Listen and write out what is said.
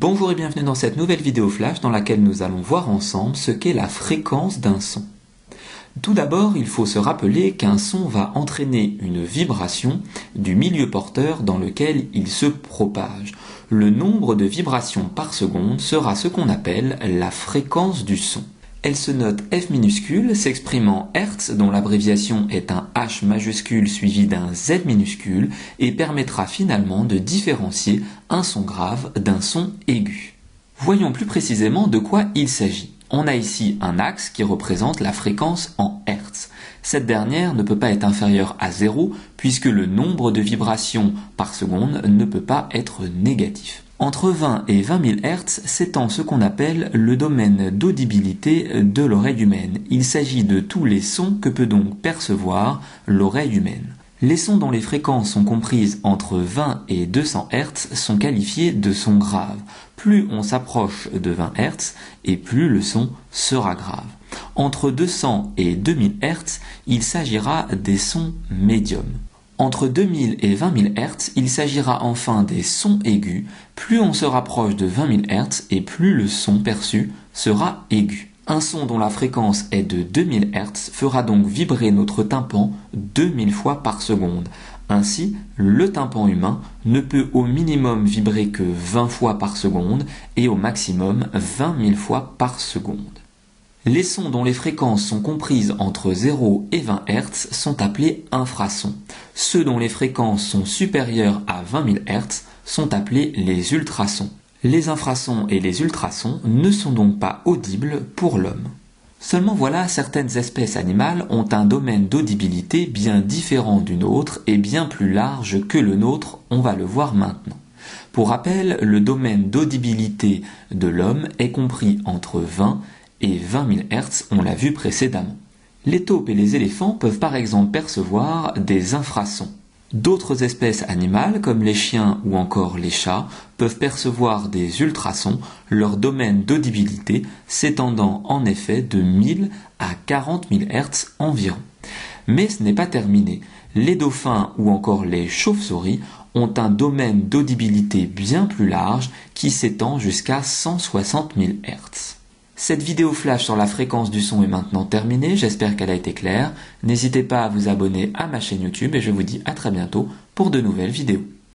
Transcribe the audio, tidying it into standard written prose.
Bonjour et bienvenue dans cette nouvelle vidéo flash dans laquelle nous allons voir ensemble ce qu'est la fréquence d'un son. Tout d'abord, il faut se rappeler qu'un son va entraîner une vibration du milieu porteur dans lequel il se propage. Le nombre de vibrations par seconde sera ce qu'on appelle la fréquence du son. Elle se note F minuscule, s'exprime en Hertz, dont l'abréviation est un H majuscule suivi d'un Z minuscule, et permettra finalement de différencier un son grave d'un son aigu. Voyons plus précisément de quoi il s'agit. On a ici un axe qui représente la fréquence en Hertz. Cette dernière ne peut pas être inférieure à 0 puisque le nombre de vibrations par seconde ne peut pas être négatif. Entre 20 et 20 000 Hz s'étend ce qu'on appelle le domaine d'audibilité de l'oreille humaine. Il s'agit de tous les sons que peut donc percevoir l'oreille humaine. Les sons dont les fréquences sont comprises entre 20 et 200 Hz sont qualifiés de sons graves. Plus on s'approche de 20 Hz et plus le son sera grave. Entre 200 et 2000 Hz, il s'agira des sons médiums. Entre 2000 et 20 000 Hz, il s'agira enfin des sons aigus. Plus on se rapproche de 20 000 Hz et plus le son perçu sera aigu. Un son dont la fréquence est de 2000 Hz fera donc vibrer notre tympan 2000 fois par seconde. Ainsi, le tympan humain ne peut au minimum vibrer que 20 fois par seconde et au maximum 20 000 fois par seconde. Les sons dont les fréquences sont comprises entre 0 et 20 Hz sont appelés infrasons. Ceux dont les fréquences sont supérieures à 20 000 Hz sont appelés les ultrasons. Les infrasons et les ultrasons ne sont donc pas audibles pour l'homme. Seulement voilà, certaines espèces animales ont un domaine d'audibilité bien différent du nôtre et bien plus large que le nôtre, on va le voir maintenant. Pour rappel, le domaine d'audibilité de l'homme est compris entre 20 et 20 000 Hz, on l'a vu précédemment. Les taupes et les éléphants peuvent par exemple percevoir des infrasons. D'autres espèces animales, comme les chiens ou encore les chats, peuvent percevoir des ultrasons, leur domaine d'audibilité s'étendant en effet de 1000 à 40 000 Hz environ. Mais ce n'est pas terminé. Les dauphins ou encore les chauves-souris ont un domaine d'audibilité bien plus large qui s'étend jusqu'à 160 000 Hz. Cette vidéo flash sur la fréquence du son est maintenant terminée, j'espère qu'elle a été claire. N'hésitez pas à vous abonner à ma chaîne YouTube et je vous dis à très bientôt pour de nouvelles vidéos.